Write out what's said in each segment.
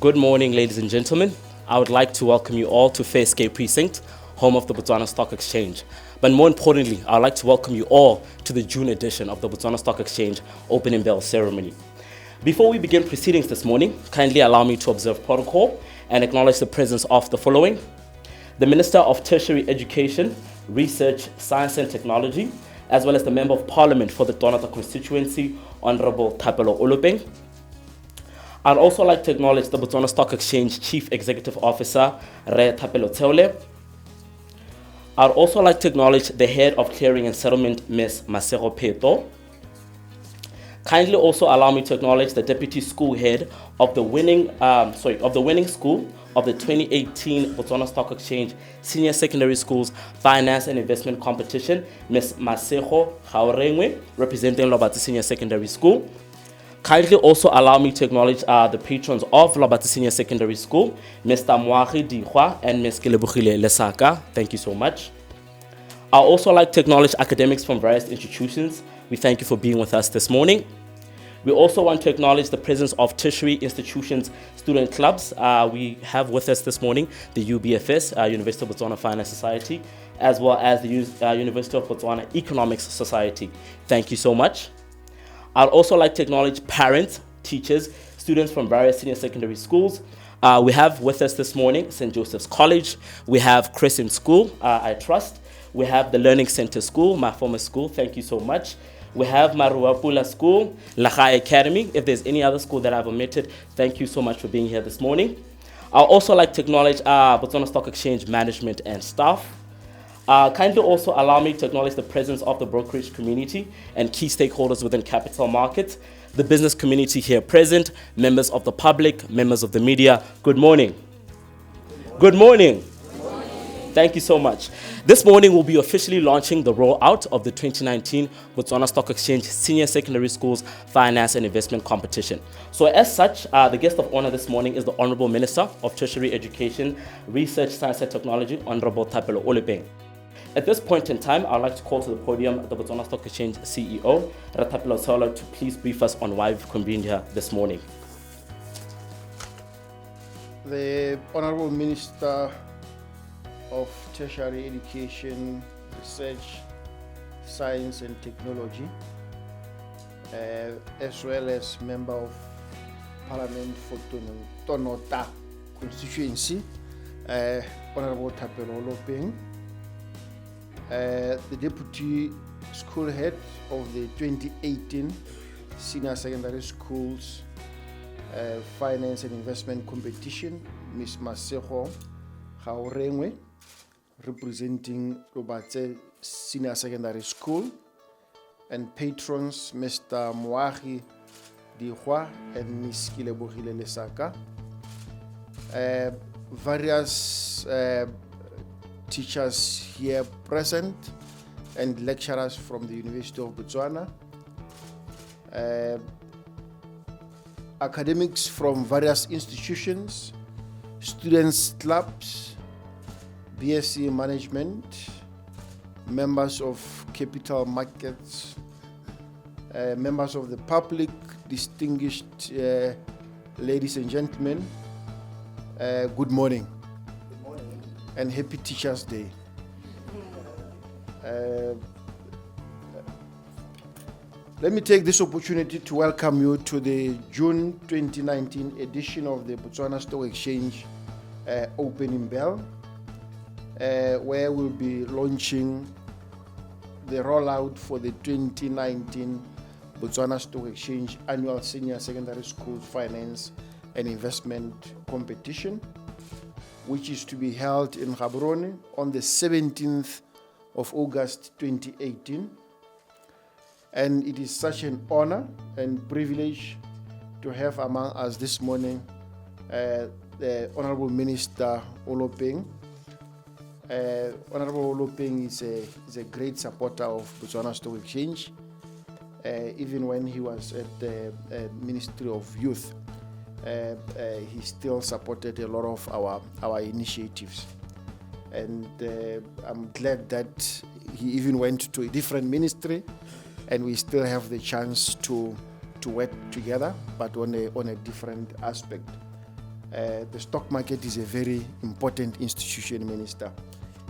Good morning, ladies and gentlemen. I would like to welcome you all to Fairskate Precinct, home of the Botswana Stock Exchange. But more importantly, I would like to welcome you all to the June edition of the Botswana Stock Exchange opening bell ceremony. Before we begin proceedings this morning, kindly allow me to observe protocol and acknowledge the presence of the following: the Minister of Tertiary Education, Research, Science and Technology, as well as the Member of Parliament for the Donata constituency, Honorable Thapelo Olopeng. I'd also like to acknowledge the Botswana Stock Exchange Chief Executive Officer, Re Thapelo Teole. I'd also like to acknowledge the Head of Clearing and Settlement, Ms. Masego Peto. Kindly also allow me to acknowledge the Deputy School Head of the winning school of the 2018 Botswana Stock Exchange Senior Secondary Schools Finance and Investment Competition, Ms. Masego Gaurengwe, representing Lobatse Senior Secondary School. Kindly also allow me to acknowledge the patrons of Lobatse Senior Secondary School, Mr. Moagi Dihwa and Ms. Kelebogile Lesaka. Thank you so much. I'd also like to acknowledge academics from various institutions. We thank you for being with us this morning. We also want to acknowledge the presence of tertiary institutions, student clubs. We have with us this morning the UBFS, University of Botswana Finance Society, as well as the University of Botswana Economics Society. Thank you so much. I'd also like to acknowledge parents, teachers, students from various senior secondary schools. We have with us this morning St. Joseph's College. We have Crescent School, I trust. We have the Learning Center School, my former school. Thank you so much. We have Maruapula School, Lahai Academy. If there's any other school that I've omitted, thank you so much for being here this morning. I'd also like to acknowledge Botswana Stock Exchange management and staff. Kindly also allow me to acknowledge the presence of the brokerage community and key stakeholders within capital markets, the business community here present, members of the public, members of the media. Good morning. Good morning. Thank you so much. This morning we'll be officially launching the rollout of the 2019 Botswana Stock Exchange Senior Secondary Schools Finance and Investment Competition. So as such, the guest of honor this morning is the Honorable Minister of Tertiary Education, Research, Science and Technology, Honorable Thapelo Olopeng. At this point in time, I'd like to call to the podium the Botswana Stock Exchange CEO, Thapelo Teole, to please brief us on why we've convened here this morning. The Honorable Minister of Tertiary Education, Research, Science and Technology, as well as Member of Parliament for Donata constituency, Honorable Thapelo Olopeng, the Deputy School Head of the 2018 Senior Secondary Schools Finance and Investment Competition, Ms. Masego Gaurengwe, representing Lobatse Senior Secondary School, and patrons Mr. Moagi Dihwa and Ms. Kelebogile Lesaka, various teachers here present and lecturers from the University of Botswana, academics from various institutions, students clubs, BSc management, members of capital markets, members of the public, distinguished ladies and gentlemen, good morning. And happy Teachers' Day. Let me take this opportunity to welcome you to the June 2019 edition of the Botswana Stock Exchange opening bell, where we'll be launching the rollout for the 2019 Botswana Stock Exchange Annual Senior Secondary Schools Finance and Investment Competition, which is to be held in Gaborone on the 17th of August 2018. And it is such an honor and privilege to have among us this morning the Honorable Minister Olopeng. Honorable Olopeng is a great supporter of Botswana Stock Exchange, even when he was at the Ministry of Youth. He still supported a lot of our initiatives, and I'm glad that he even went to a different ministry, and we still have the chance to work together, but on a different aspect. The stock market is a very important institution, Minister,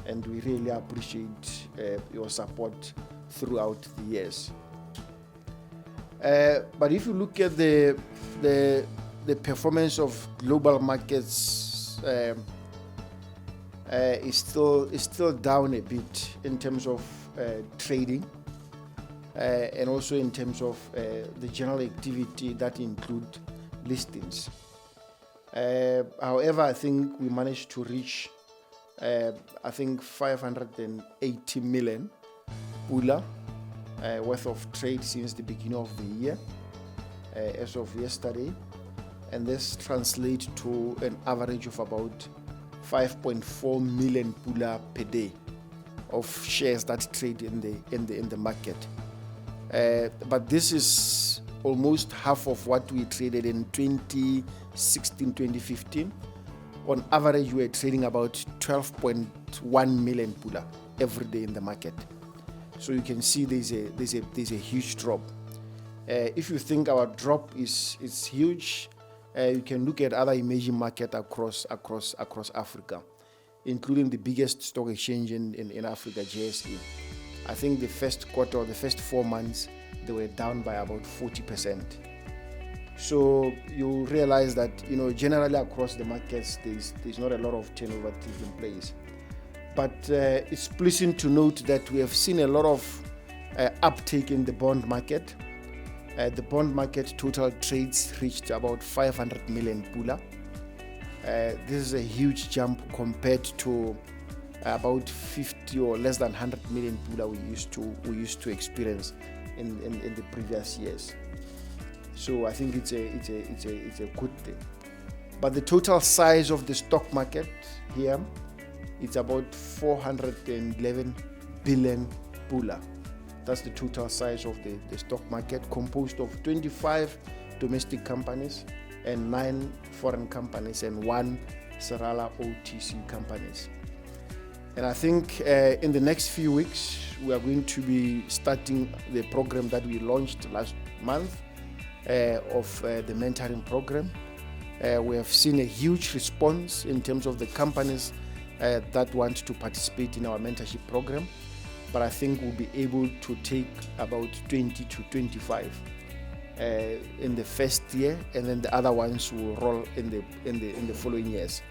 and we really appreciate your support throughout the years. But if you look at the performance of global markets, is still down a bit in terms of trading, and also in terms of the general activity that include listings. However, I think we managed to reach, I think 580 million pula worth of trade since the beginning of the year, as of yesterday, and this translates to an average of about 5.4 million pula per day of shares that trade in the market. But this is almost half of what we traded in 2016-2015. On average, we are trading about 12.1 million pula every day in the market. So you can see there's a huge drop. If you think our drop is huge, you can look at other emerging markets across Africa, including the biggest stock exchange in Africa, JSE. I think the first quarter or the first 4 months, they were down by about 40%. So you realize that, generally across the markets, there's not a lot of turnover taking place. But it's pleasing to note that we have seen a lot of uptake in the bond market. The bond market total trades reached about 500 million pula. This is a huge jump compared to about 50 or less than 100 million pula we used to experience in the previous years. So I think it's a good thing. But the total size of the stock market here, it's about 411 billion pula. That's the total size of the stock market, composed of 25 domestic companies and 9 foreign companies and 1 Serala OTC companies. And I think in the next few weeks, we are going to be starting the program that we launched last month of the mentoring program. We have seen a huge response in terms of the companies that want to participate in our mentorship program. But I think we'll be able to take about 20 to 25 in the first year, and then the other ones will roll in the following years.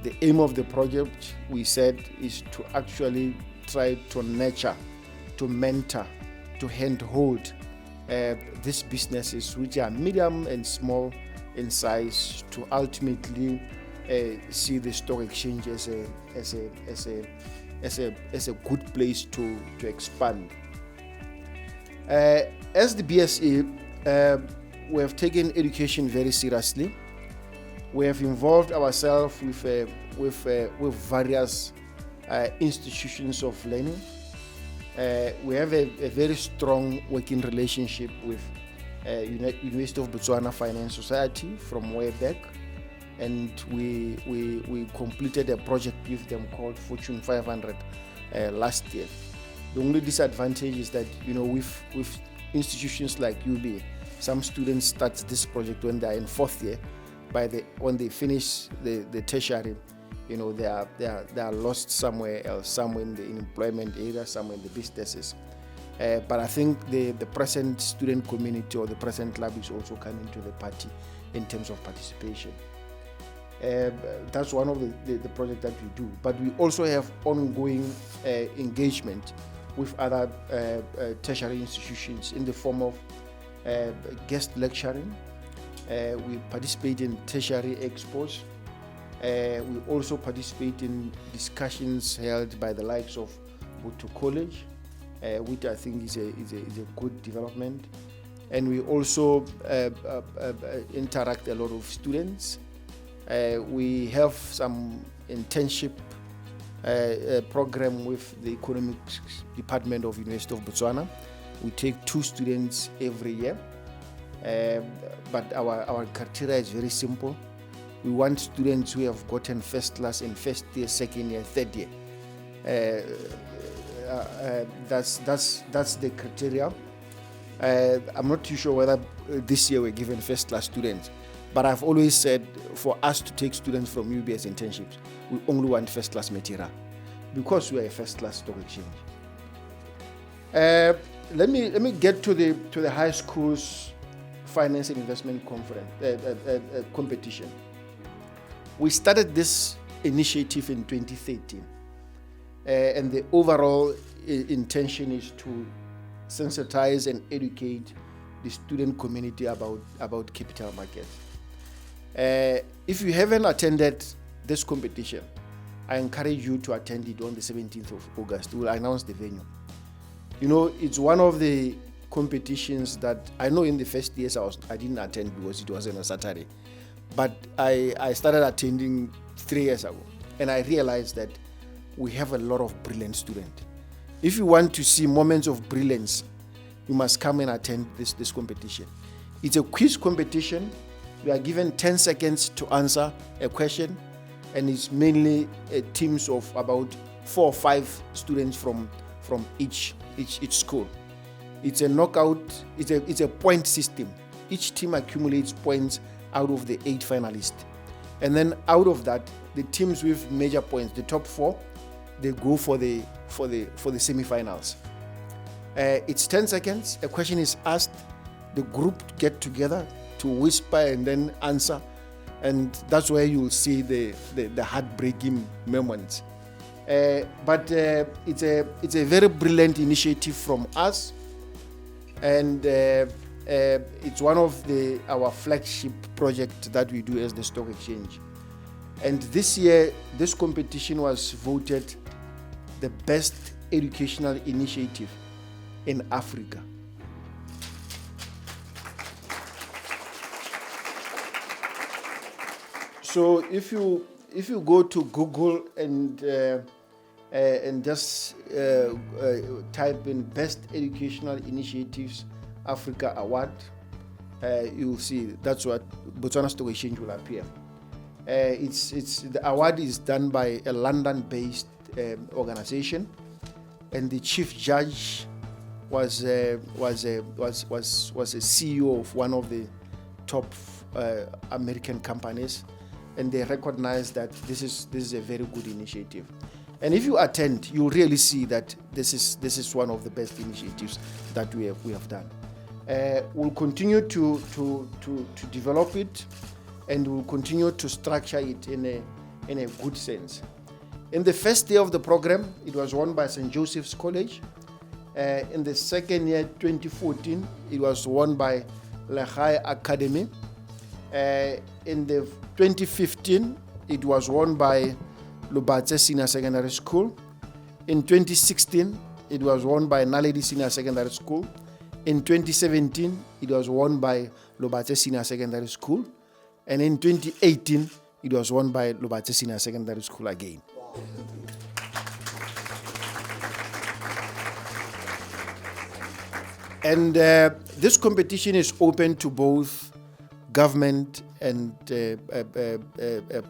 The aim of the project, we said, is to actually try to nurture, to mentor, to handhold these businesses which are medium and small in size, to ultimately see the stock exchange as a good place to expand. As the BSE, we have taken education very seriously. We have involved ourselves with various institutions of learning. We have a very strong working relationship with University of Botswana Finance Society from way back, and we completed a project with them called Fortune 500 last year. The only disadvantage is that with institutions like UB, some students start this project when they are in 4th year. When they finish the tertiary, they are lost somewhere else, somewhere in the employment area, somewhere in the businesses. But I think the present student community or the present club is also coming to the party in terms of participation. That's one of the projects that we do. But we also have ongoing engagement with other tertiary institutions in the form of guest lecturing. We participate in tertiary expos. We also participate in discussions held by the likes of Butu College, which I think is a good development. And we also interact a lot of students. We have some internship program with the economics department of University of Botswana. We take 2 students every year. But our criteria is very simple. We want students who have gotten first class in first year, second year, third year. That's the criteria. I'm not too sure whether this year we're given first class students, But I've always said for us to take students from UBS internships, we only want first-class material because we are a first-class stock exchange. Let me get to the high school's finance and investment competition. We started this initiative in 2013, and the overall intention is to sensitize and educate the student community about capital markets. If you haven't attended this competition, I encourage you to attend it on the 17th of August. We'll announce the venue. You know, it's one of the competitions that I know in the first years I didn't attend because it was on a Saturday. But I started attending 3 years ago, and I realized that we have a lot of brilliant students. If you want to see moments of brilliance, you must come and attend this competition. It's a quiz competition. You are given 10 seconds to answer a question, and it's mainly teams of about 4 or 5 students from each school. It's a knockout. It's a point system. Each team accumulates points out of the 8 finalists, and then out of that, the teams with major points, the top 4, they go for the semifinals. It's 10 seconds. A question is asked. The group get together to whisper and then answer, and that's where you'll see the heartbreaking moments. But it's a very brilliant initiative from us, and it's one of our flagship projects that we do as the Stock Exchange. And this year, this competition was voted the best educational initiative in Africa. So if you go to Google and just type in Best Educational Initiatives Africa Award, you'll see that's what Botswana Stock Exchange will appear. The award is done by a London-based organization, and the chief judge was a CEO of one of the top American companies, and they recognize that this is a very good initiative. And if you attend, you'll really see that this is one of the best initiatives that we have done. We'll continue to develop it, and we'll continue to structure it in a good sense. In the first day of the program, it was won by St. Joseph's College. In the second year, 2014, it was won by Legai Academy. In the 2015, it was won by Lobatse Senior Secondary School. In 2016, it was won by Naledi Senior Secondary School. In 2017, it was won by Lobatse Senior Secondary School. And in 2018, it was won by Lobatse Senior Secondary School again. And this competition is open to both government and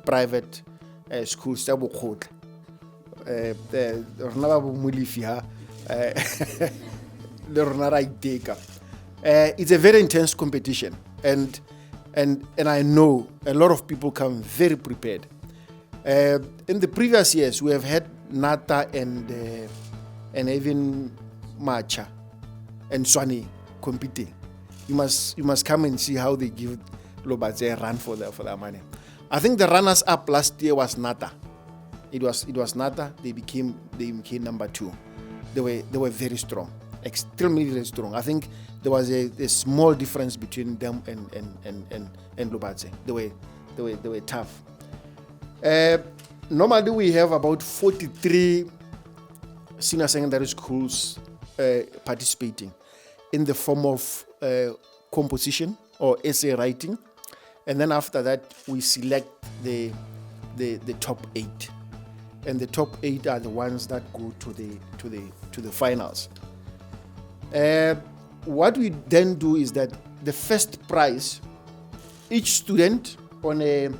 private schools. It's a very intense competition, and I know a lot of people come very prepared. In the previous years, we have had Nata and even Macha and Swani competing. You must come and see how they give Lobatse a run for their money. I think the runners up last year was Nata. It was Nata. They became number 2. They were very strong, extremely very strong. I think there was a small difference between them and Lobatse. They were tough. Normally we have about 43 senior secondary schools participating in the form of composition or essay writing, and then after that we select the top 8, and the top 8 are the ones that go to the finals. What we then do is that the first prize, each student on a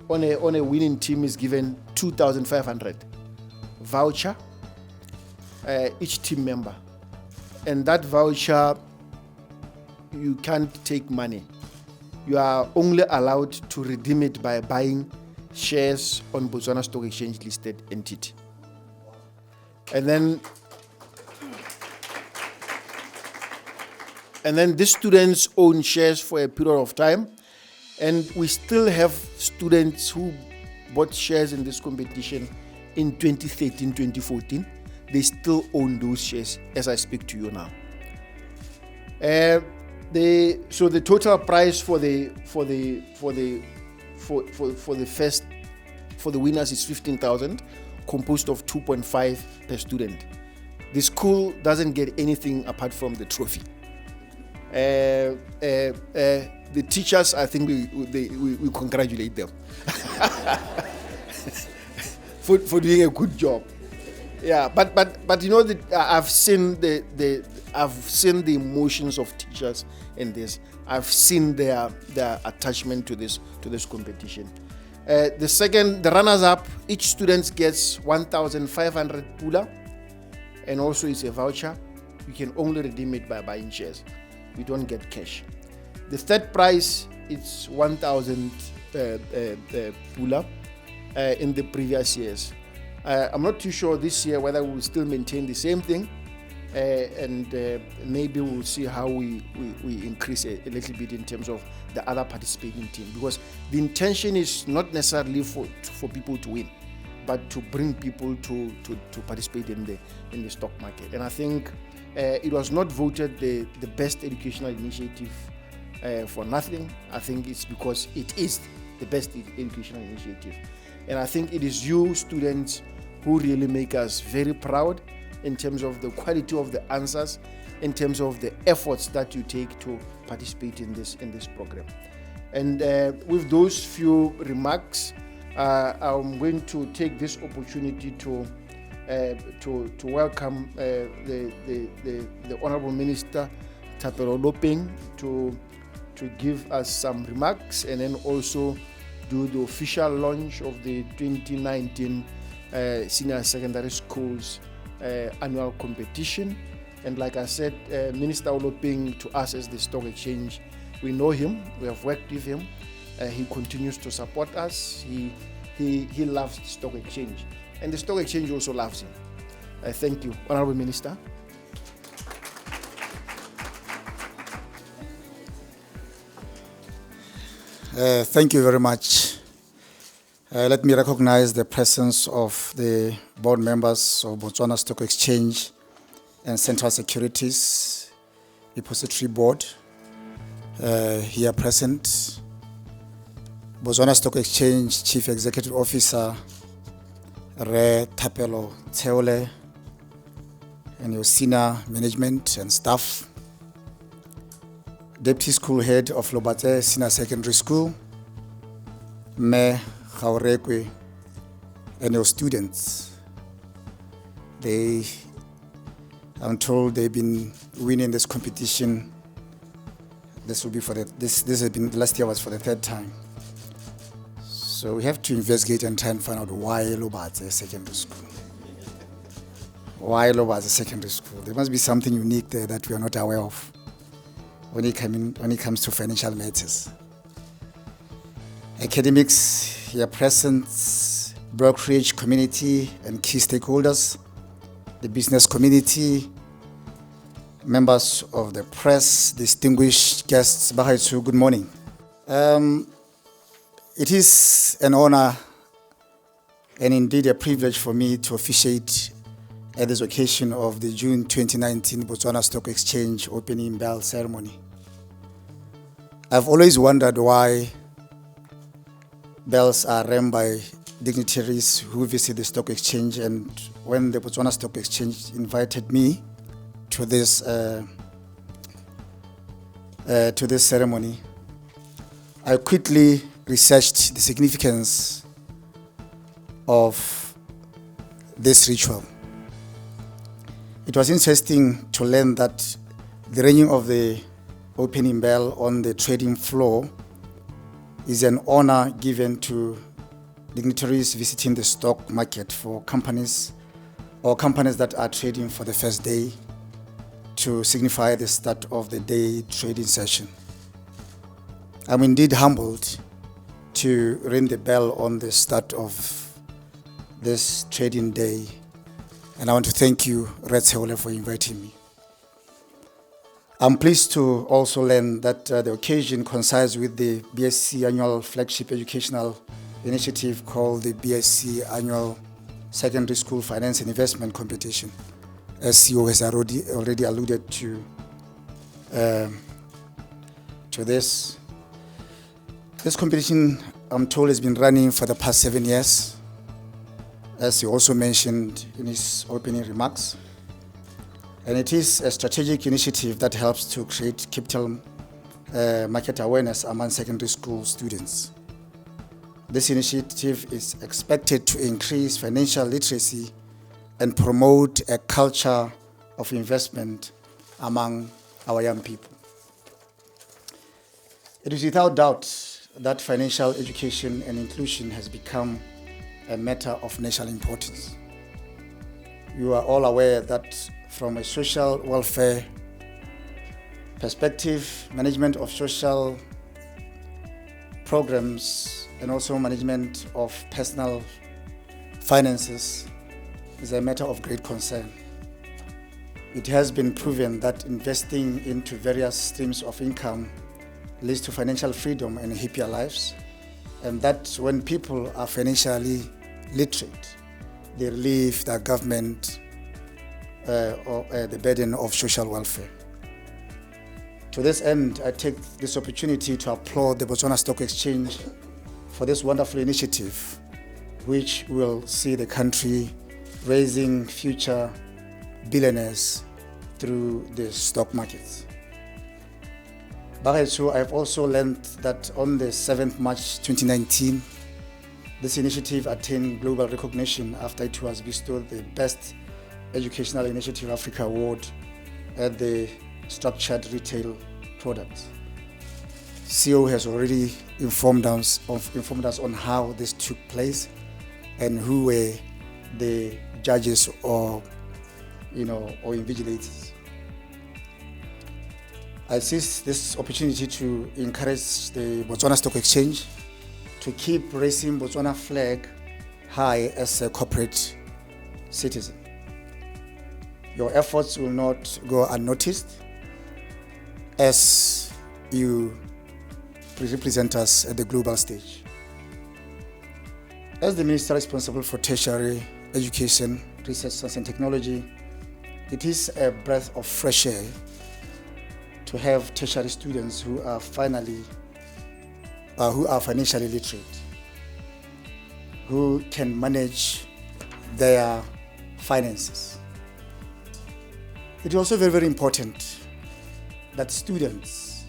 winning team is given 2,500 voucher, each team member, and that voucher, you can't take money. you are only allowed to redeem it by buying shares on Botswana Stock Exchange listed entity. And then these students own shares for a period of time, and we still have students who bought shares in this competition in 2013, 2014. They still own those shares as I speak to you now. So the total price for the winners is 15,000, composed of 2.5 per student. The school doesn't get anything apart from the trophy. The teachers, I think we congratulate them for doing a good job. Yeah, but you know that I've seen the emotions of teachers in this. I've seen their attachment to this competition. The runners-up, each student gets 1,500 pula, and also it's a voucher. You can only redeem it by buying shares. You don't get cash. The third prize is 1,000 pula in the previous years. I'm not too sure this year whether we will still maintain the same thing, and maybe we'll see how we increase a little bit in terms of the other participating team, because the intention is not necessarily for people to win, but to bring people to participate in the stock market. And I think it was not voted the best educational initiative for nothing. I think it's because it is the best educational initiative. And I think it is you students who really make us very proud in terms of the quality of the answers, in terms of the efforts that you take to participate in this program. And with those few remarks, I'm going to take this opportunity to welcome the Honorable Minister Thapelo Lopeng to give us some remarks, and then also do the official launch of the 2019 Senior Secondary Schools annual competition. And like I said, Minister Olopeng, to us as the Stock Exchange, we know him, we have worked with him, he continues to support us, he loves the Stock Exchange, and the Stock Exchange also loves him. Thank you, Honorable Minister. Thank you very much. Let me recognize the presence of the board members of Botswana Stock Exchange and Central Securities Depository Board here present. Botswana Stock Exchange Chief Executive Officer Re Thapelo Theole and your senior management and staff. Deputy School Head of Lobatse Senior Secondary School, Me Khaurekwe, and your students. I'm told they've been winning this competition. This will be this has been, last year was for the third time. So we have to investigate and try and find out why Lobatse Secondary School. Why Lobatse Secondary School? There must be something unique there that we are not aware of when it comes to financial matters. Academics here present, brokerage community and key stakeholders, the business community, members of the press, distinguished guests, Bahaitu, good morning. It is an honor and indeed a privilege for me to officiate at this occasion of the June 2019 Botswana Stock Exchange opening bell ceremony. I've always wondered why bells are rang by dignitaries who visit the stock exchange, and when the Botswana Stock Exchange invited me to this ceremony, I quickly researched the significance of this ritual. It was interesting to learn that the ringing of the opening bell on the trading floor is an honor given to dignitaries visiting the stock market for companies or companies that are trading for the first day, to signify the start of the day trading session. I'm indeed humbled to ring the bell on the start of this trading day, and I want to thank you, Red Seole, for inviting me. I'm pleased to also learn that the occasion coincides with the BSc annual flagship educational initiative called the BSc Annual Secondary School Finance and Investment Competition, as CEO has already alluded to this. This competition, I'm told, has been running for the past 7 years, as he also mentioned in his opening remarks. And it is a strategic initiative that helps to create capital market awareness among secondary school students. This initiative is expected to increase financial literacy and promote a culture of investment among our young people. It is without doubt that financial education and inclusion has become a matter of national importance. You are all aware that from a social welfare perspective, management of social programs and also management of personal finances is a matter of great concern. It has been proven that investing into various streams of income leads to financial freedom and happier lives, and that when people are financially literate, they relieve the government the burden of social welfare. To this end, I take this opportunity to applaud the Botswana Stock Exchange for this wonderful initiative, which will see the country raising future billionaires through the stock markets. So I've also learned that on the 7th March 2019, this initiative attained global recognition after it was bestowed the Best Educational Initiative Africa Award at the Structured Retail Products. CEO has already informed us on how this took place and who were the judges or invigilators. I seize this opportunity to encourage the Botswana Stock Exchange to keep raising Botswana flag high as a corporate citizen. Your efforts will not go unnoticed as you represent us at the global stage. As the Minister responsible for tertiary education, research, science and technology, it is a breath of fresh air to have tertiary students who are financially literate, who can manage their finances. It is also very, very important that students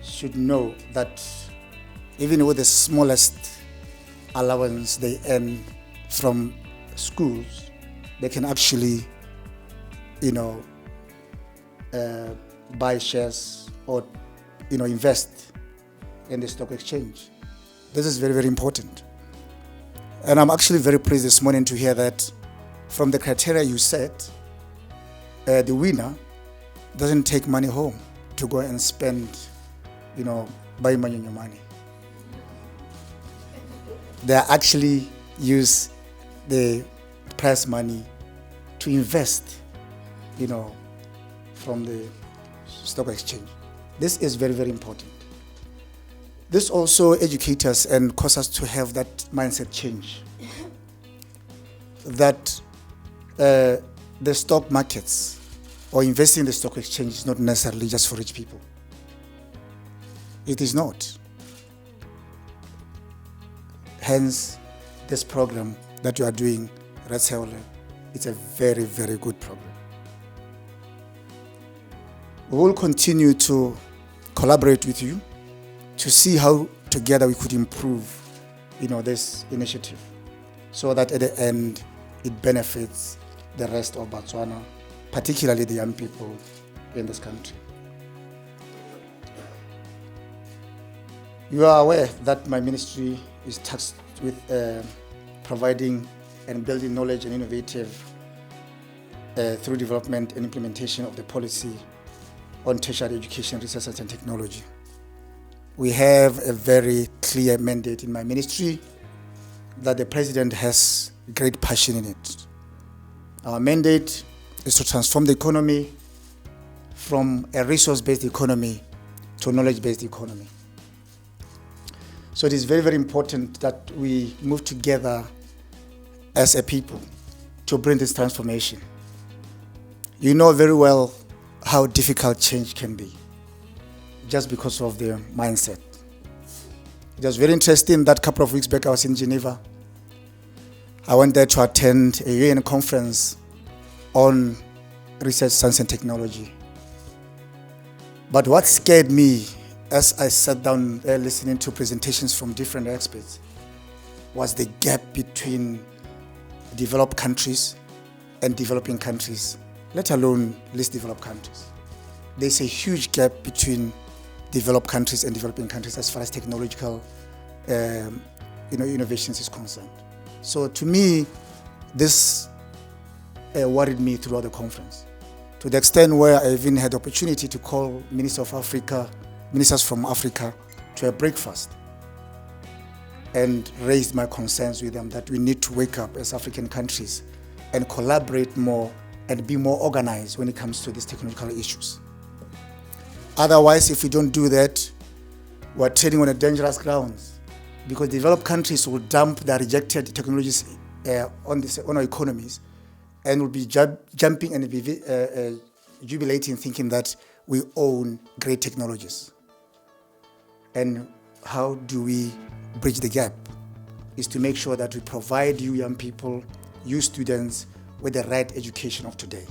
should know that even with the smallest allowance they earn from schools, they can actually, buy shares or, invest in the stock exchange. This is very, very important. And I'm actually very pleased this morning to hear that from the criteria you set, the winner doesn't take money home to go and spend, buy money on your money. They actually use the prize money to invest, from the stock exchange. This is very, very important. This also educates us and causes us to have that mindset change. That the stock markets or investing in the stock exchange is not necessarily just for rich people. It is not. Hence, this program that you are doing, Red Seole, it's a very, very good program. We will continue to collaborate with you to see how together we could improve, this initiative, so that at the end it benefits the rest of Botswana, particularly the young people in this country. You are aware that my ministry is tasked with providing and building knowledge and innovative through development and implementation of the policy on tertiary education, research and technology. we have a very clear mandate in my ministry that the president has great passion in it. Our mandate is to transform the economy from a resource-based economy to a knowledge-based economy. So it is very, very important that we move together as a people to bring this transformation. You know very well how difficult change can be just because of the mindset. It was very interesting that a couple of weeks back I was in Geneva. I went there to attend a UN conference on research, science and technology. But what scared me as I sat down there listening to presentations from different experts was the gap between developed countries and developing countries, let alone least developed countries. There's a huge gap between developed countries and developing countries as far as technological innovations is concerned. So to me, this worried me throughout the conference, to the extent where I even had the opportunity to call ministers from Africa to a breakfast and raised my concerns with them that we need to wake up as African countries and collaborate more and be more organized when it comes to these technological issues. Otherwise, if we don't do that, we're treading on a dangerous grounds, because developed countries will dump their rejected technologies on our economies and will be jumping and be jubilating, thinking that we own great technologies. And how do we bridge the gap? Is to make sure that we provide you young people, you students, with the right education of today.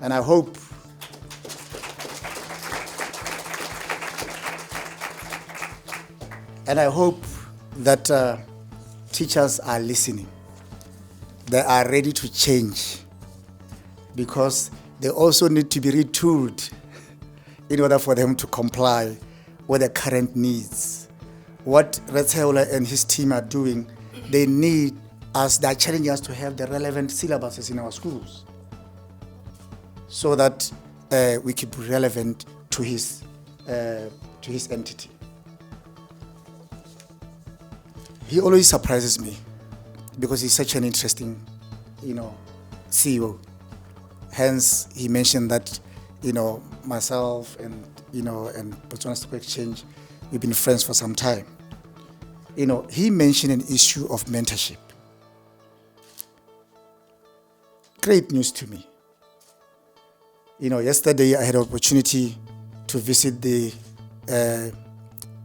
And I hope that teachers are listening. They are ready to change, because they also need to be retooled in order for them to comply with the current needs. What Ratsheola and his team are doing, they are challenging us to have the relevant syllabuses in our schools so that we keep relevant to his entity. He always surprises me because he's such an interesting, CEO. Hence, he mentioned that, myself and Botswana Stock Exchange, we've been friends for some time. He mentioned an issue of mentorship. Great news to me. Yesterday I had an opportunity to visit the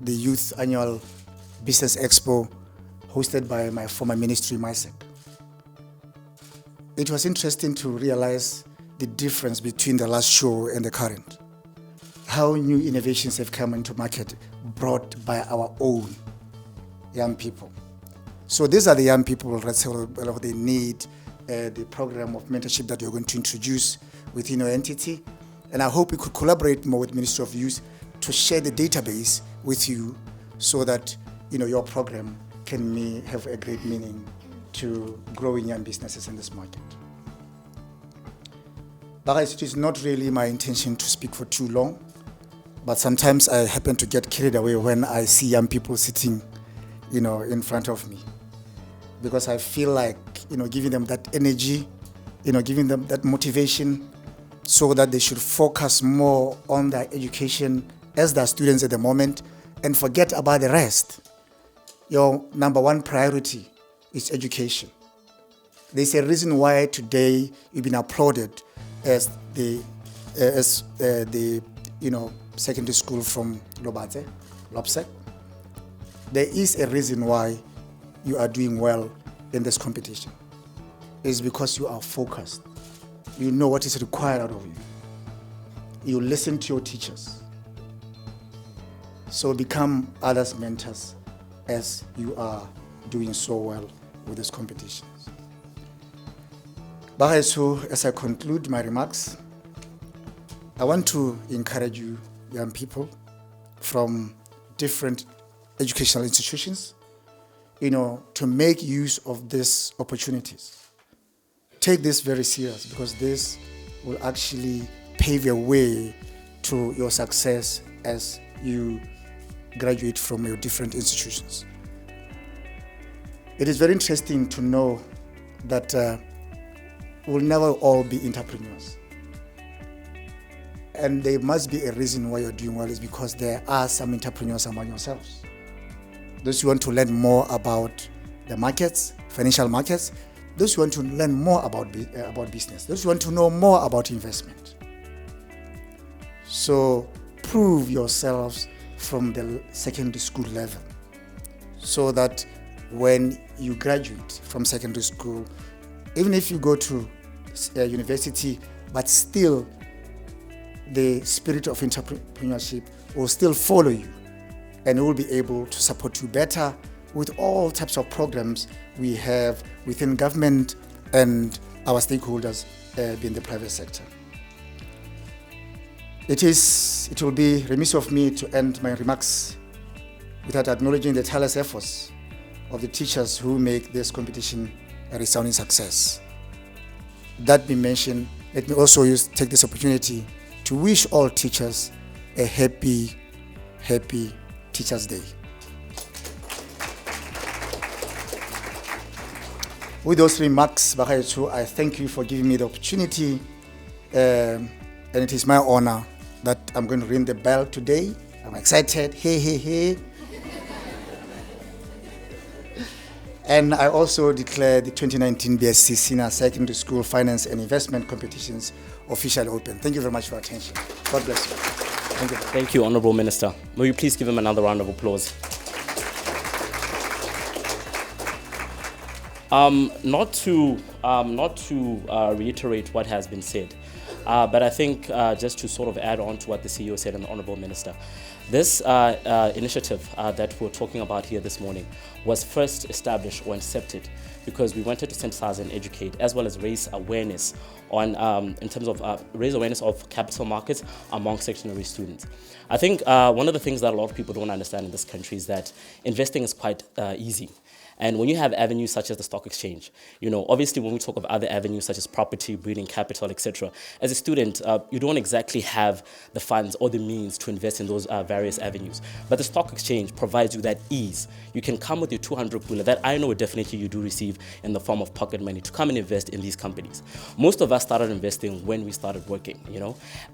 Youth Annual Business Expo hosted by my former ministry, MISEC. It was interesting to realize the difference between the last show and the current. How new innovations have come into market brought by our own young people. So these are the young people that they need the program of mentorship that you're going to introduce within your entity. And I hope we could collaborate more with Ministry of Youth to share the database with you so that your program can have a great meaning to growing young businesses in this market. But it is not really my intention to speak for too long, but sometimes I happen to get carried away when I see young people sitting, in front of me, because I feel like, giving them that energy, giving them that motivation so that they should focus more on their education as their students at the moment and forget about the rest. Your number one priority is education. There's a reason why today you've been applauded as the secondary school from Lobatse, Lopsec. There is a reason why you are doing well in this competition. It's because you are focused. You know what is required out of you. You listen to your teachers. So become others' mentors as you are doing so well with these competitions. So as I conclude my remarks, I want to encourage you, young people from different educational institutions, to make use of these opportunities. Take this very serious, because this will actually pave a way to your success as you graduate from your different institutions. It is very interesting to know that we'll never all be entrepreneurs. And there must be a reason why you're doing well, is because there are some entrepreneurs among yourselves. Those who want to learn more about the markets, financial markets, those who want to learn more about business, those who want to know more about investment. So prove yourselves from the secondary school level, so that when you graduate from secondary school, even if you go to university, but still the spirit of entrepreneurship will still follow you, and will be able to support you better with all types of programs we have within government and our stakeholders being the private sector. It will be remiss of me to end my remarks without acknowledging the tireless efforts of the teachers who make this competition a resounding success. That being mentioned, let me also take this opportunity to wish all teachers a happy Teachers' Day. With those remarks, Bagaetsho, I thank you for giving me the opportunity, and it is my honor that I'm going to ring the bell today. I'm excited, hey. And I also declare the 2019 BSc Senior Secondary School Finance and Investment Competitions officially open. Thank you very much for your attention. God bless you. Thank you. Thank you, Honorable Minister. Will you please give him another round of applause? Not to reiterate what has been said, but I think just to sort of add on to what the CEO said and the Honorable Minister, this initiative that we're talking about here this morning was first established or incepted because we wanted to sensitize and educate, as well as raise awareness on, in terms of raise awareness of capital markets among secondary students. I think one of the things that a lot of people don't understand in this country is that investing is quite easy. And when you have avenues such as the stock exchange, obviously when we talk of other avenues such as property, breeding capital, etc., as a student, you don't exactly have the funds or the means to invest in those various avenues. But the stock exchange provides you that ease. You can come with your 200 kula that I know definitely you do receive in the form of pocket money to come and invest in these companies. Most of us started investing when we started working,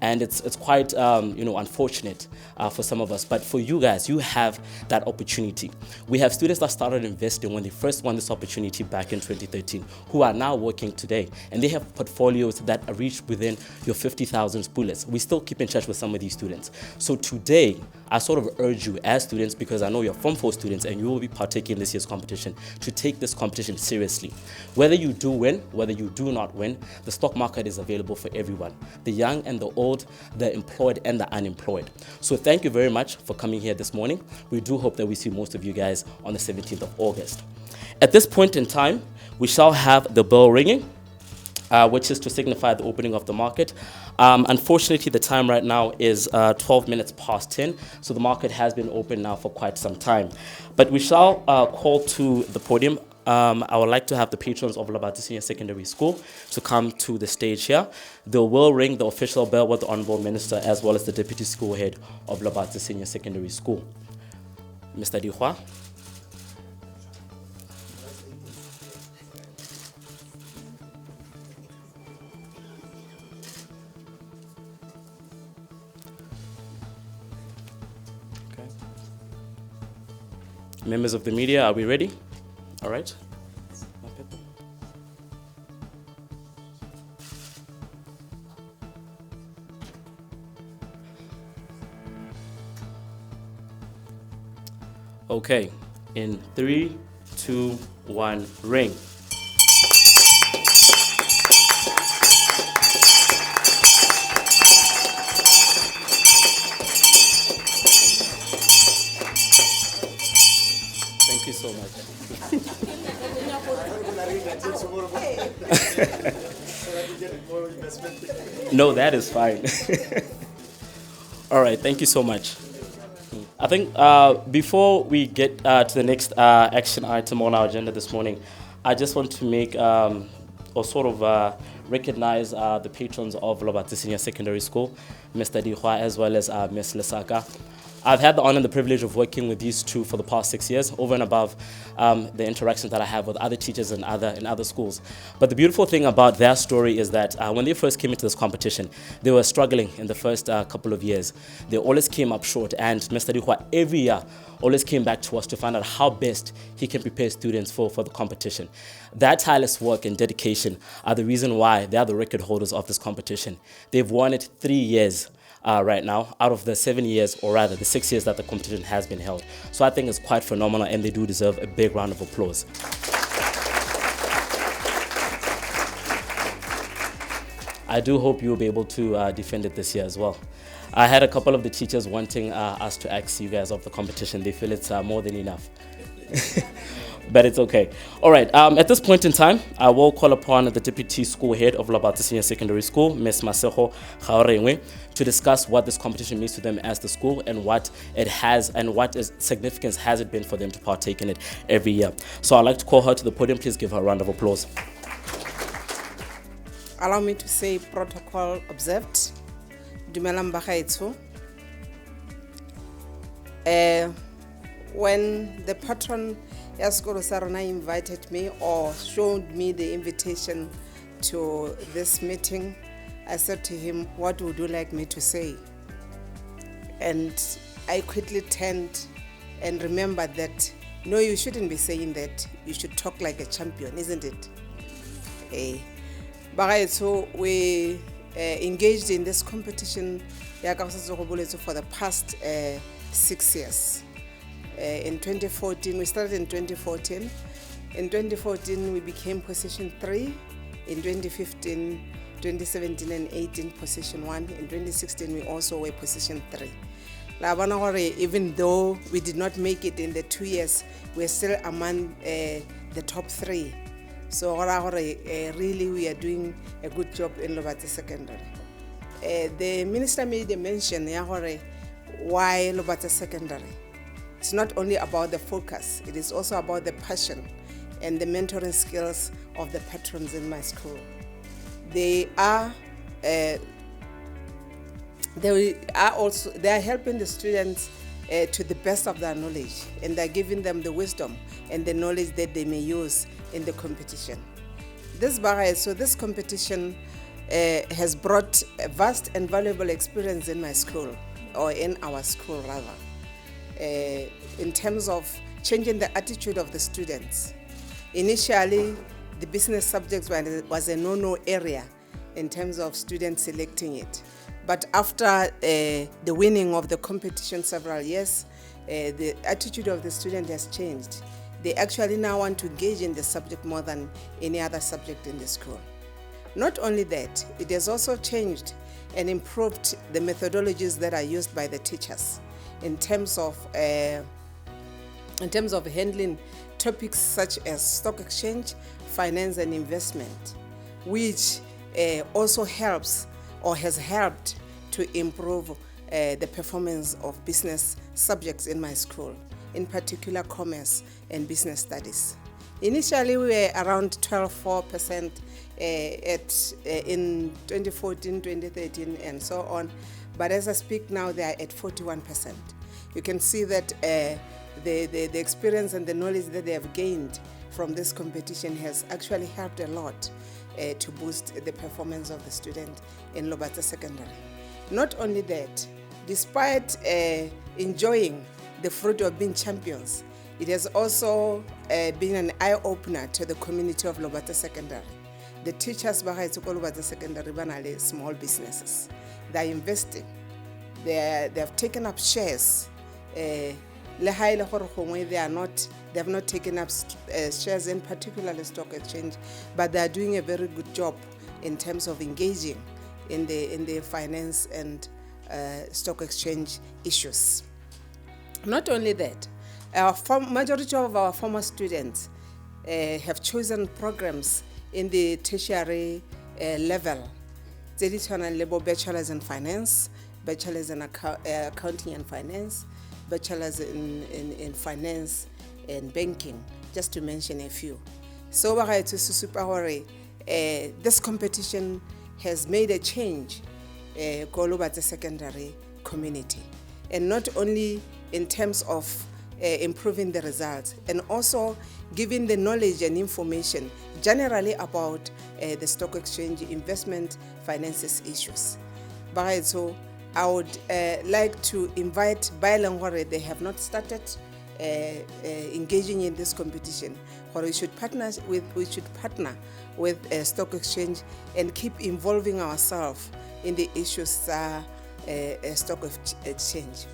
and it's quite, unfortunate for some of us. But for you guys, you have that opportunity. We have students that started investing when they first won this opportunity back in 2013, who are now working today, and they have portfolios that are reached within your 50,000 spulas. We still keep in touch with some of these students. So today, I sort of urge you as students, because I know you're Form 4 students and you will be partaking in this year's competition, to take this competition seriously. Whether you do win, whether you do not win, the stock market is available for everyone, the young and the old, the employed and the unemployed. So thank you very much for coming here this morning. We do hope that we see most of you guys on the 17th of August. At this point in time, we shall have the bell ringing, which is to signify the opening of the market. Unfortunately, the time right now is 12 minutes past 10, so the market has been open now for quite some time. But we shall call to the podium. I would like to have the patrons of Labate Senior Secondary School to come to the stage here. They will ring the official bell with the Honorable Minister as well as the Deputy School Head of Labate Senior Secondary School. Mr. Dihua. Members of the media, are we ready? All right. Okay, in 3, 2, 1, ring. Thank you so much. No, that is fine. All right, thank you so much. I think before we get to the next action item on our agenda this morning, I just want to make recognize the patrons of Lobatse Senior Secondary School, Mr. Dihwa as well as Ms. Lesaka. I've had the honor and the privilege of working with these two for the past 6 years, over and above the interactions that I have with other teachers in other schools. But the beautiful thing about their story is that when they first came into this competition, they were struggling in the first couple of years. They always came up short, and Mr. Dihwa every year always came back to us to find out how best he can prepare students for the competition. That tireless work and dedication are the reason why they are the record holders of this competition. They've won it 3 years. Right now, out of the 7 years, or rather the 6 years that the competition has been held. So I think it's quite phenomenal, and they do deserve a big round of applause. I do hope you'll be able to defend it this year as well. I had a couple of the teachers wanting us to ask you guys of the competition. They feel it's more than enough. But it's okay. All right, at this point in time, I will call upon the Deputy School Head of Lobatse Senior Secondary School, Ms. Maseho Khaorengwe, to discuss what this competition means to them as the school and what it has and what significance has it been for them to partake in it every year. So I'd like to call her to the podium. Please give her a round of applause. Allow me to say protocol observed. Dumelang bagaetsho. When the patron Yaskoro Sarana invited me or showed me the invitation to this meeting, I said to him, "What would you like me to say?" And I quickly turned and remembered that, no, you shouldn't be saying that. You should talk like a champion, isn't it? So we engaged in this competition for the past 6 years. In 2014, we started in 2014. In 2014, we became position 3. In 2015, 2017 and 18, position 1. In 2016, we also were position 3. Even though we did not make it in the 2 years, we're still among the top 3. So really, we are doing a good job in Lobatse Secondary. The minister made a mention why Lobatse Secondary. It's not only about the focus, it is also about the passion and the mentoring skills of the patrons in my school. They are helping the students to the best of their knowledge, and they're giving them the wisdom and the knowledge that they may use in the competition. This competition has brought a vast and valuable experience in my school, or in our school rather. In terms of changing the attitude of the students. Initially, the business subjects was a no-no area in terms of students selecting it. But after the winning of the competition several years, the attitude of the student has changed. They actually now want to engage in the subject more than any other subject in the school. Not only that, it has also changed and improved the methodologies that are used by the teachers in terms of handling topics such as stock exchange, finance and investment, which also helps or has helped to improve the performance of business subjects in my school, in particular commerce and business studies. Initially, we were around 12.4% in 2014, 2013, and so on. But as I speak now, they are at 41%. You can see that the experience and the knowledge that they have gained from this competition has actually helped a lot to boost the performance of the student in Lobatse Secondary. Not only that, despite enjoying the fruit of being champions, it has also been an eye-opener to the community of Lobatse Secondary. The teachers of Lobatse Secondary are small businesses. They are investing. They have taken up shares. They have not taken up shares in particularly stock exchange, but they are doing a very good job in terms of engaging in the finance and stock exchange issues. Not only that, majority of our former students have chosen programs in the tertiary level. Bachelors in finance, bachelors in accounting and finance, bachelors in finance and banking, just to mention a few. So this competition has made a change all over the secondary community, and not only in terms of improving the results, and also giving the knowledge and information generally about the stock exchange investment finances issues. But so I would like to invite Bailangore, they have not started engaging in this competition, or we should partner with stock exchange and keep involving ourselves in the issues stock exchange.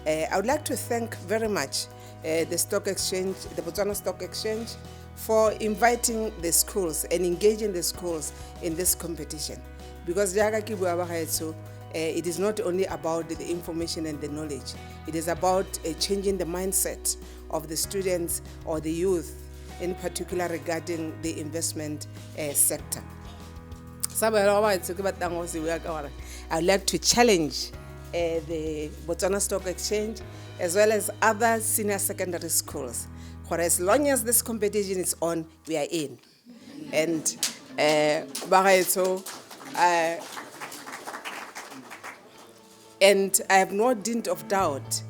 I would like to thank very much the stock exchange, the Botswana Stock Exchange, for inviting the schools and engaging the schools in this competition. Because it is not only about the information and the knowledge, it is about changing the mindset of the students or the youth, in particular regarding the investment sector. I would like to challenge the Botswana Stock Exchange as well as other senior secondary schools. For as long as this competition is on, we are in. And and I have no dint of doubt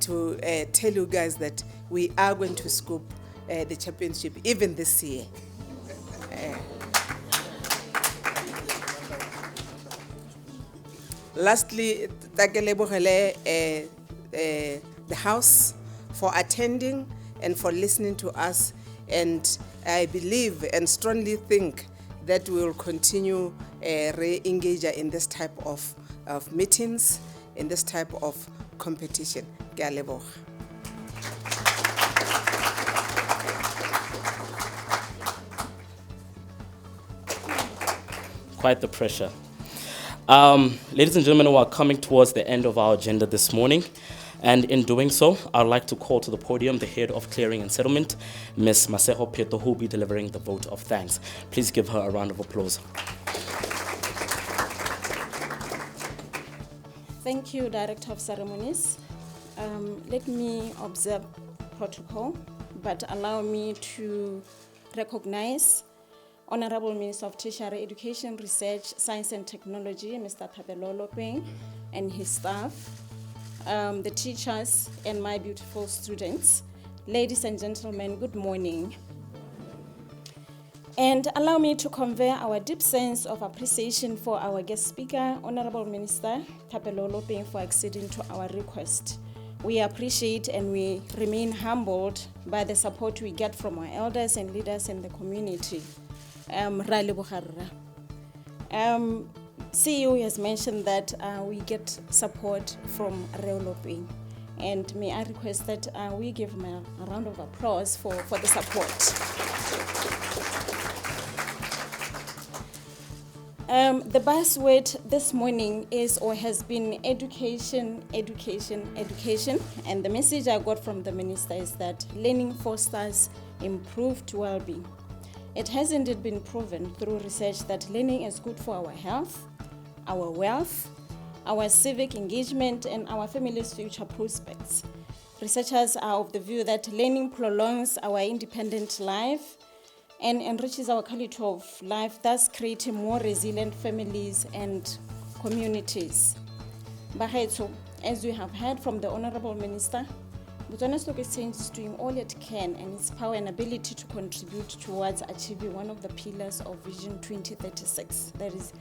to tell you guys that we are going to scoop the championship even this year. Lastly, the House for attending and for listening to us, and I believe and strongly think that we will continue re-engage in this type of meetings, in this type of competition. Ke a leboga. Quite the pressure. Ladies and gentlemen, we are coming towards the end of our agenda this morning. And in doing so, I'd like to call to the podium the head of Clearing and Settlement, Ms. Maseho Pieto, who will be delivering the vote of thanks. Please give her a round of applause. Thank you, Director of Ceremonies. Let me observe protocol, but allow me to recognize Honorable Minister of Tertiary Education, Research, Science and Technology, Mr. Thapelo Lopeng, and his staff, the teachers, and my beautiful students. Ladies and gentlemen, good morning. And allow me to convey our deep sense of appreciation for our guest speaker, Honorable Minister Thapelo Lopeng, for acceding to our request. We appreciate and we remain humbled by the support we get from our elders and leaders in the community. CEO has mentioned that we get support from Reo Lopeng, and may I request that we give him a round of applause for the support. The buzzword this morning is or has been education, education, education, and the message I got from the minister is that learning fosters improved well-being. It has indeed been proven through research that learning is good for our health, our wealth, our civic engagement, and our family's future prospects. Researchers are of the view that learning prolongs our independent life and enriches our quality of life, thus creating more resilient families and communities. Bahetso, as we have heard from the Honorable Minister, Botswana Stock Exchange is doing all it can and its power and ability to contribute towards achieving one of the pillars of Vision 2036, that is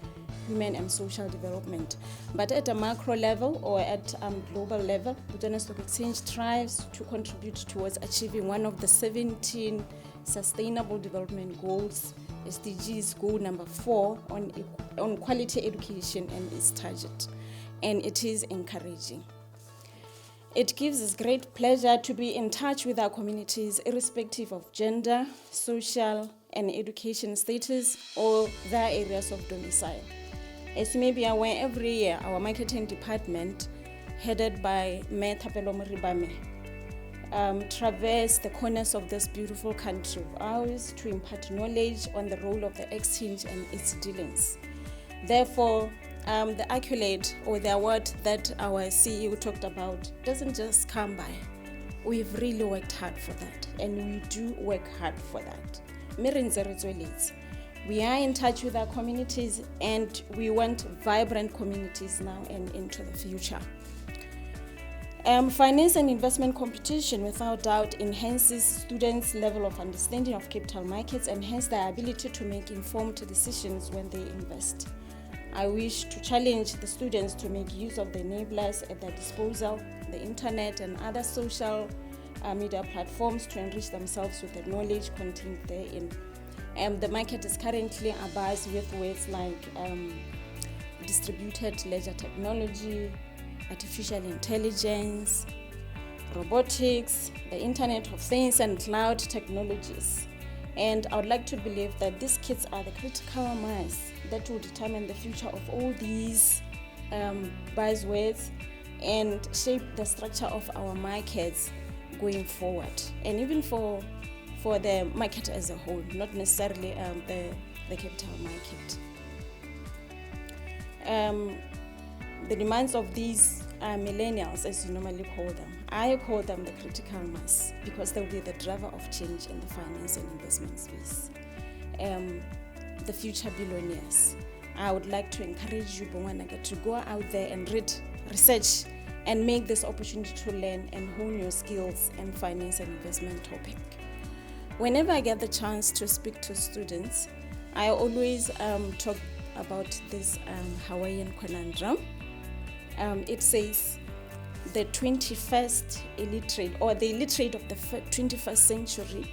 human and social development. But at a macro level or at global level, Botswana Stock Exchange strives to contribute towards achieving one of the 17 Sustainable Development Goals, SDGs goal number 4 on quality education and its target. And it is encouraging. It gives us great pleasure to be in touch with our communities, irrespective of gender, social, and education status, or their areas of domicile. As you may be aware, every year our marketing department, headed by Mayor Thapelo Moribame, traverse the corners of this beautiful country of ours to impart knowledge on the role of the exchange and its dealings. Therefore, the accolade or the award that our CEO talked about doesn't just come by. We've really worked hard for that, and we do work hard for that. We are in touch with our communities, and we want vibrant communities now and into the future. Finance and investment competition without doubt enhances students' level of understanding of capital markets and hence their ability to make informed decisions when they invest. I wish to challenge the students to make use of the enablers at their disposal, the internet and other social media platforms, to enrich themselves with the knowledge contained therein. The market is currently abuzz with words like distributed ledger technology, artificial intelligence, robotics, the Internet of Things and cloud technologies. And I would like to believe that these kids are the critical mass that will determine the future of all these buzzwords and shape the structure of our markets going forward, and even for the market as a whole, not necessarily the capital market. The demands of these millennials, as you normally call them, I call them the critical mass because they will be the driver of change in the finance and investment space. The future billionaires. I would like to encourage you, Bongwanaga, to go out there and read, research, and make this opportunity to learn and hone your skills in finance and investment topic. Whenever I get the chance to speak to students, I always talk about this Hawaiian conundrum. It says the 21st illiterate, or the illiterate of the 21st century,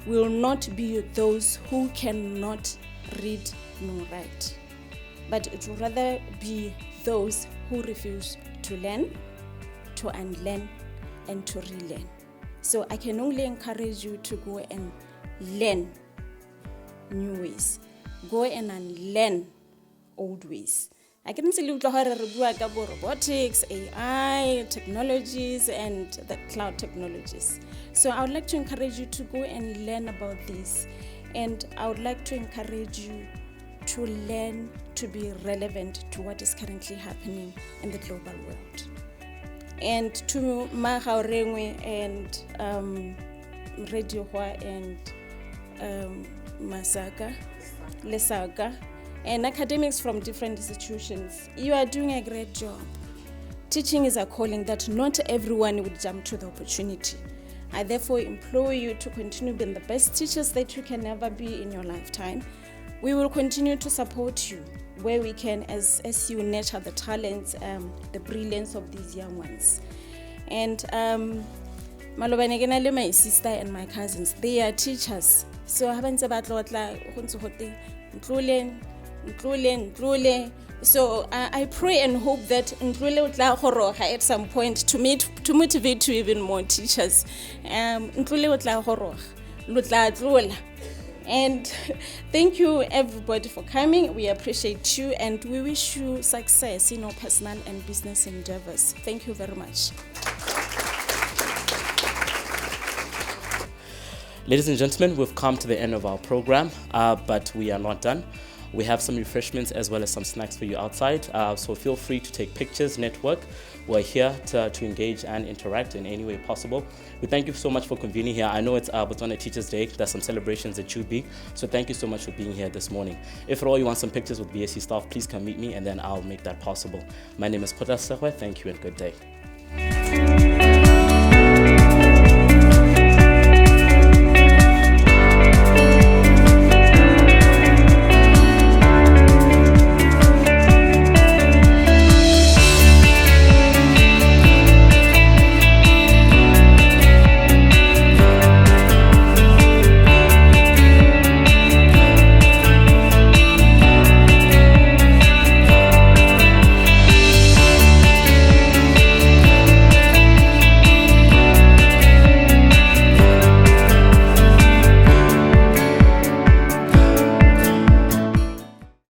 will not be those who cannot read nor write, but it will rather be those who refuse to learn, to unlearn, and to relearn. So I can only encourage you to go and learn new ways. Go and unlearn old ways. I can say robotics, AI, technologies, and the cloud technologies. So I would like to encourage you to go and learn about this. And I would like to encourage you to learn to be relevant to what is currently happening in the global world. And to Mahaurengwe and Radio Hua and Lesaka, and academics from different institutions, you are doing a great job. Teaching is a calling that not everyone would jump to the opportunity. I therefore implore you to continue being the best teachers that you can ever be in your lifetime. We will continue to support you where we can as you nurture the talents, the brilliance of these young ones. And Malobanegena, my sister and my cousins, they are teachers. So so I pray and hope that at some point to motivate you even more teachers. And thank you everybody for coming. We appreciate you and we wish you success in your personal and business endeavors. Thank you very much. Ladies and gentlemen, we've come to the end of our program, but we are not done. We have some refreshments as well as some snacks for you outside, so feel free to take pictures, network. We're here to engage and interact in any way possible. We thank you so much for convening here. I know it's Botswana Teachers Day. There's some celebrations at UB, so thank you so much for being here this morning. If at all you want some pictures with BSC staff, please come meet me and then I'll make that possible. My name is Kota Sehwe. Thank you and good day.